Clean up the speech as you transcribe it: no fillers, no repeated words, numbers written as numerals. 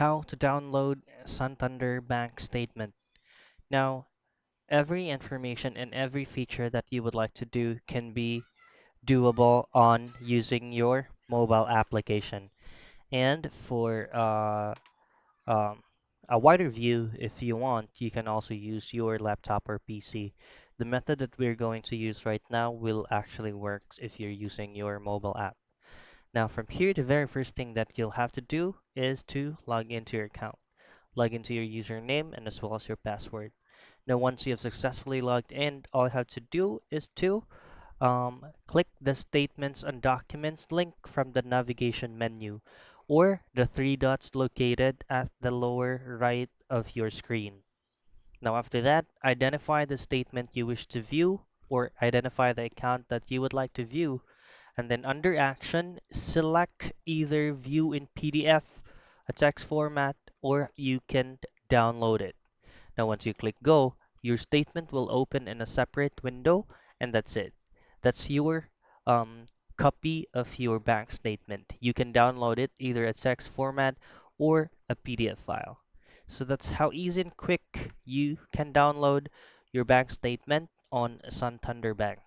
How to download Santander bank statement. Now, every information and every feature that you would like to do can be doable on using your mobile application. And for um, a wider view, if you want, you can also use your laptop or PC. The method that we're going to use right now will actually work if you're using your mobile app. Now, from here, the very first thing that you'll have to do is to log into your account. Log into your username and as well as your password. Now, once you have successfully logged in, all you have to do is to click the Statements and Documents link from the navigation menu or the three dots located at the lower right of your screen. Now, after that, identify the statement you wish to view or identify the account that you would like to view, and then under Action, select either View in PDF, a text format, or you can download it. Now, once you click Go, your statement will open in a separate window, and that's it. That's your um, copy of your bank statement. You can download it either a text format or a PDF file. So that's how easy and quick you can download your bank statement on Santander Bank.